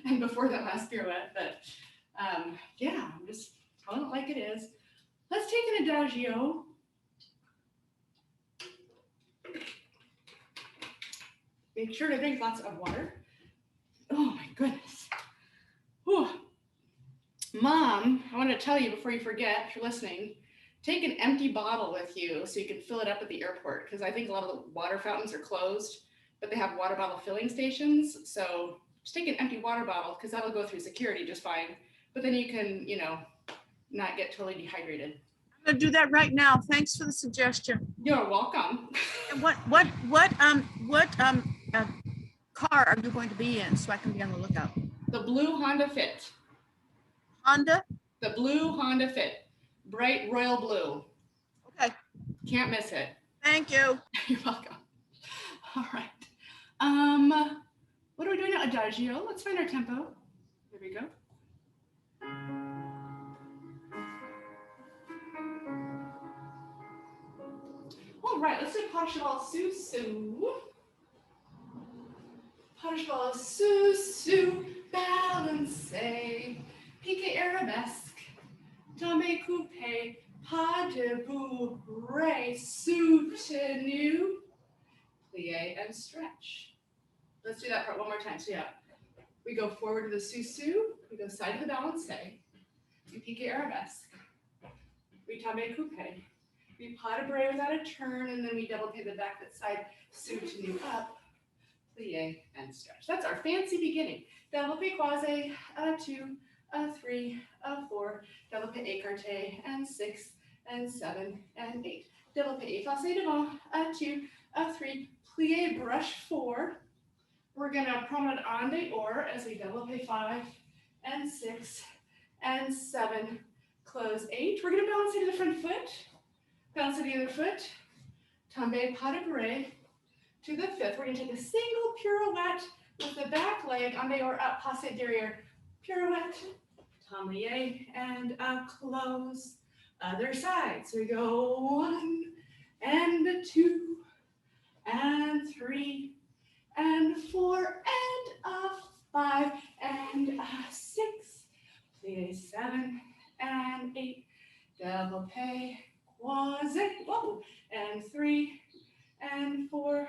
and before that last pirouette, but yeah, I'm just calling it like it is. Let's take an adagio. Make sure to drink lots of water. Oh my goodness. Whew. Mom, I want to tell you before you forget, if you're listening, take an empty bottle with you so you can fill it up at the airport, because I think a lot of the water fountains are closed, but they have water bottle filling stations. So just take an empty water bottle, because that'll go through security just fine. But then you can, not get totally dehydrated. I'm gonna do that right now. Thanks for the suggestion. You're welcome. And what car are you going to be in so I can be on the lookout? The blue Honda Fit. Honda? The blue Honda Fit. Bright royal blue. Okay. Can't miss it. Thank you. You're welcome. All right. What are we doing now? Adagio. Let's find our tempo. Here we go. All right, let's do pas de cheval sous. Pas de cheval sous, balance, pique arabesque, tombe coupe, pas de bourre, soutenu, plie and stretch. Let's do that part one more time. So yeah, we go forward to the sous-sus, we go side to the balancé, we pique arabesque, we tombe coupe, we pas de bourre without a turn, and then we double plie the back foot side, soutenu up, plie and stretch. That's our fancy beginning. Double plie croisé, a 2, a 3, a 4, double plie écarté, and 6, and 7, and 8. Double plie effacé devant, a 2, a 3, plie brush 4. We're gonna promenade en dehors as we double plie 5, and 6, and 7, close 8. We're gonna balance to the front foot, balance to the other foot, tombe pas de bourre to the 5th. We're gonna take a single pirouette with the back leg en dehors up, passe derrière, pirouette, tombe and close. Other side. So we go 1, and 2, and 3, and 4, and 5, and 6, plie 7, and 8, double plie, croisé, whoa, and 3, and 4,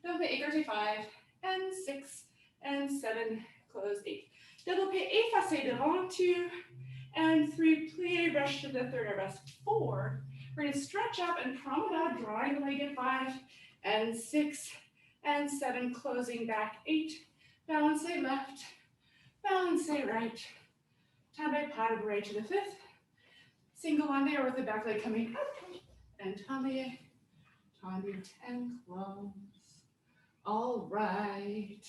double plie écarté 5, and 6, and 7, close 8. Double plie effacé devant 2, and 3, plie brush to the 3rd arabesque 4. We're going to stretch up and promenade, drawing the leg at 5, and 6, and 7, closing back 8. Balancé left, balancé right. Tombe pas de bourre to the 5th. Single en dehors with the back leg coming up, and tombe, and close. All right.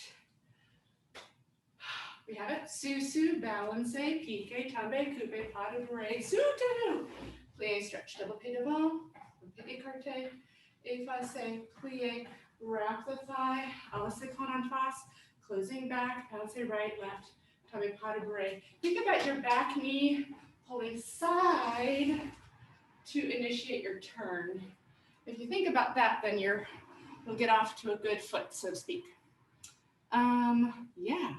We have it. Sous-sus, balancé, pique, tombe, coupe, pas de bourre, soutenu. Plie, stretch, double plie devant, plie écarté, effacé, plie, wrap the thigh, à la seconde en face, closing back, balancé right, left, tombe, pas de bourre. Think about your back knee pulling side to initiate your turn. If you think about that, then you'll get off to a good foot, so to speak. Yeah.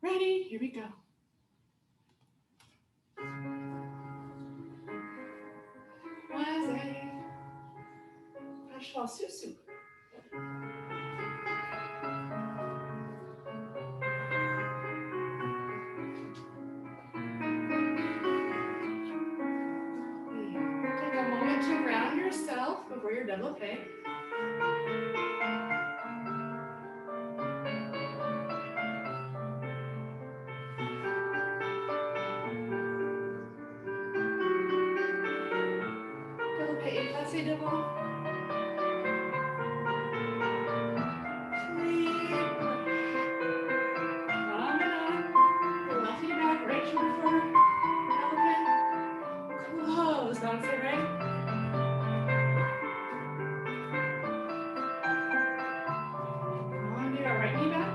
Ready? Here we go. Croisé. Pas cheval sous-sus. Take a moment to ground yourself before your double plie. Double plie effacé devant. Plie, promenade. Go left knee back, right shoulder forward. Double plie. Close, balancé right. On to our right knee back.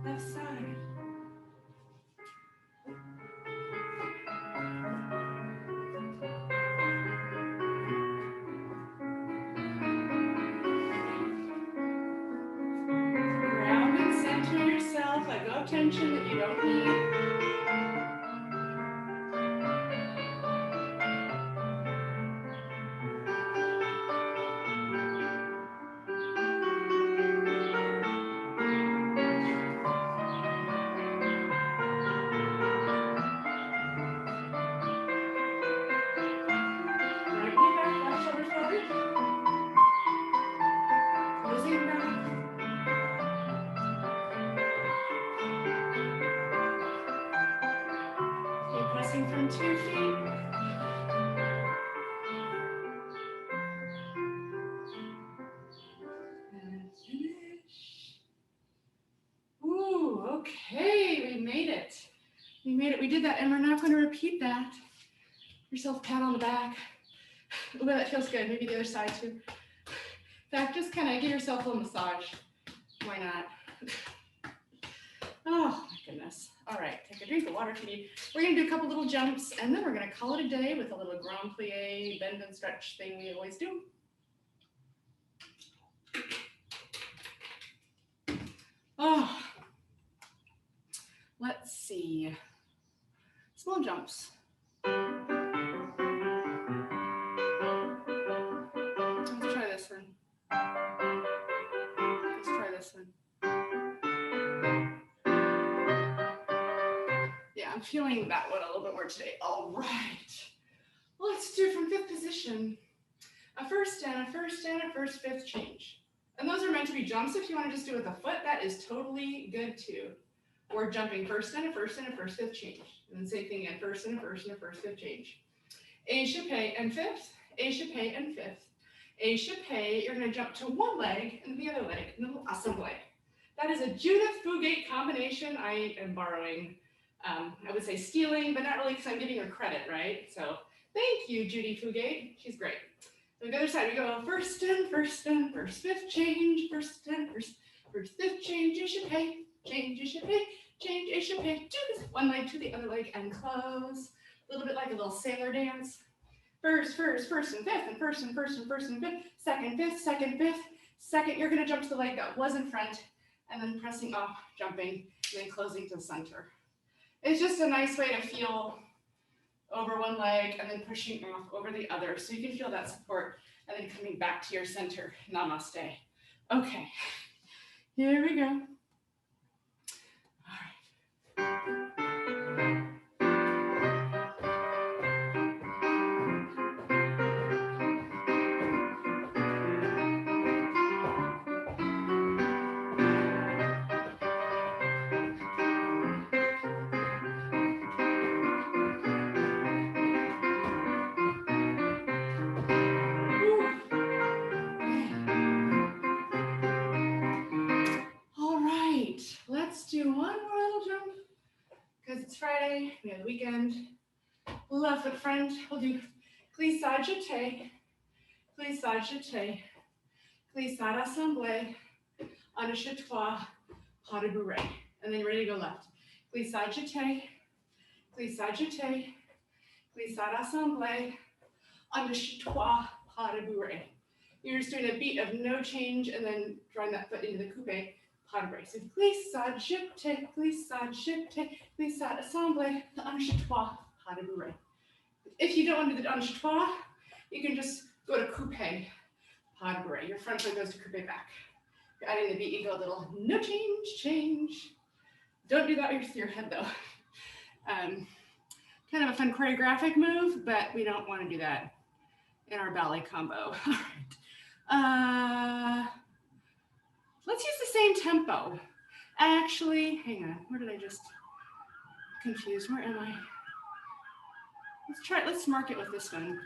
Left side. Ground and center yourself. Let go of tension that you don't need. Right knee back, left shoulder forward. Closing back. Keep pressing from 2 feet. And finish. Ooh, okay, we made it. We made it. We did that, and we're not going to repeat that. Give yourself a pat on the back. Oh, that feels good. Maybe the other side too. In fact, just kind of give yourself a little massage. Why not? Oh my goodness. All right, take a drink of water if you need. We're gonna do a couple little jumps, and then we're gonna call it a day with a little grand plie, bend and stretch thing we always do. Oh, let's see. Small little jumps. Let's try this one. Let's try this one. Yeah, I'm feeling that one a little bit more today. All right. Let's do from fifth position. A first and a first and a first fifth change. And those are meant to be jumps. If you want to just do it with a foot, that is totally good too. We're jumping first and a first and a first fifth change. And then same thing again, first and a first and a first fifth change. A chapeau and fifth, a chapeau and fifth. A chapeau, you're going to jump to one leg and the other leg, and a little assemble. That is a Judith Fugate combination. I am borrowing, I would say stealing, but not really because I'm giving her credit, right? So thank you, Judy Fugate. She's great. On the other side, we go first and first and first fifth change, first and first fifth change, a chapeau, change, a chapeau, change, a chapeau, do this one leg to the other leg and close. A little bit like a little sailor dance. First and fifth, and first and fifth, second, fifth, second, fifth, second. You're gonna jump to the leg that was in front, and then pressing off, jumping, and then closing to the center. It's just a nice way to feel over one leg and then pushing off over the other. So you can feel that support and then coming back to your center. Namaste. Okay, here we go. All right. Let's do one more little jump because it's Friday, we have the weekend. Left foot front, we'll do glissade jeté, glissade jeté, glissade assemblée, en échatoire, pas de bourrée. And then you're ready to go left. Glissade jeté, glissade jeté, glissade assemblée, en échatoire, pas de bourrée. You're just doing a beat of no change and then drawing that foot into the coupé. So glissade jeté, glissade assemblée, en échatoire, pas de bourrée. If you don't want to do the en échatoire, you can just go to coupé, pas de bourrée. Your front foot goes to coupé back. You're adding the beat, you go a little no change, change. Don't do that with your head though. Kind of a fun choreographic move, but we don't want to do that in our ballet combo. All right. Let's use the same tempo. Actually, hang on, where did I just confuse? Where am I? Let's mark it with this one.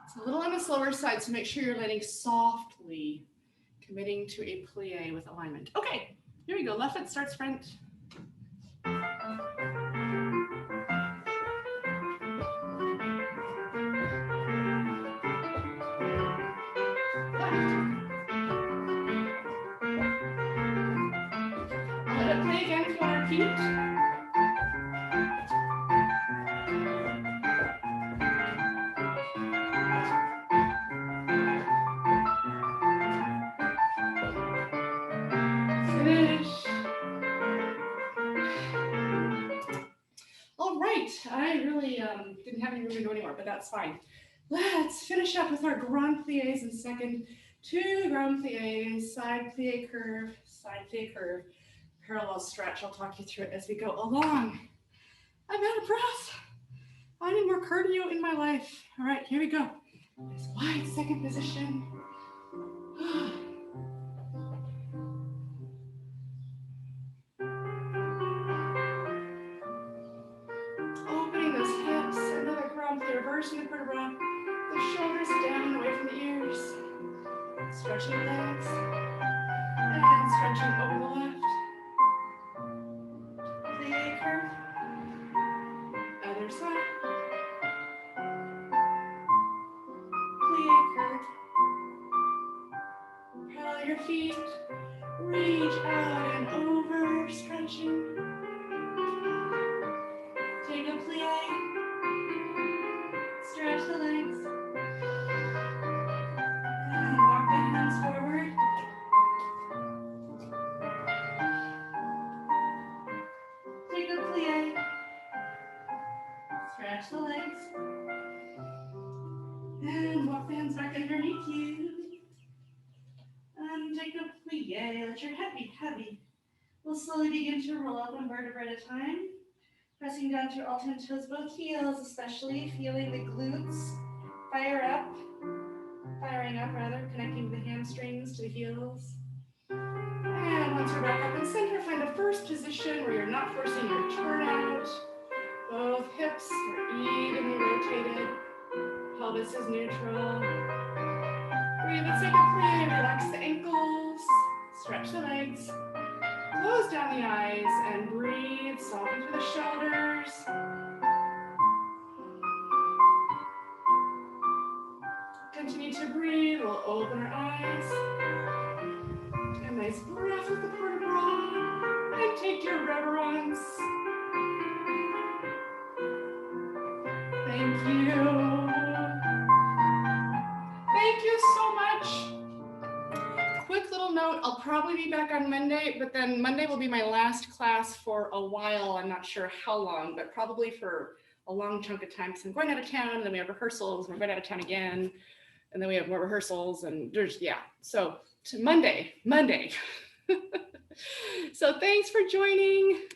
It's a little on the slower side, so make sure you're landing softly. Committing to a plie with alignment. Okay, here we go. Left foot starts front. Let it play again if you want to repeat. I really didn't have any room to go anymore, but that's fine. Let's finish up with our grand pliés in second. 2 grand pliés, side plie curve, parallel stretch. I'll talk you through it as we go along. I'm out of breath. I need more cardio in my life. All right, here we go. Nice wide second position. Opening those hips, another grand plie, reversing the vertebra, the shoulders down away from the ears. Stretching the legs, and stretching over the left. Plie curve, other side. Plie curve. Parallel your feet, reach out and over, stretching. Take a plie. the legs. And walk the hands forward. Take a plie. Stretch the legs. And walk the hands back underneath you. And take a plie. Let your head be heavy. We'll slowly begin to roll up one vertebra at a time. Pressing down through all 10 toes, both heels, especially feeling the glutes firing up rather, connecting the hamstrings to the heels. And once you're back up in center, find a first position where you're not forcing your turnout. Both hips are evenly rotated. Pelvis is neutral. Breathe, let's take a plie. Relax the ankles. Stretch the legs. Close down the eyes and breathe. Soften through the shoulders. Continue to breathe. We'll open our eyes. A nice breath with the vertebra. And take your reverence. Thank you. Thank you so much. Quick little note, I'll probably be back on Monday, but then Monday will be my last class for a while. I'm not sure how long, but probably for a long chunk of time because I'm going out of town, and then we have rehearsals, and we're going out of town again, and then we have more rehearsals, and so to Monday. So thanks for joining.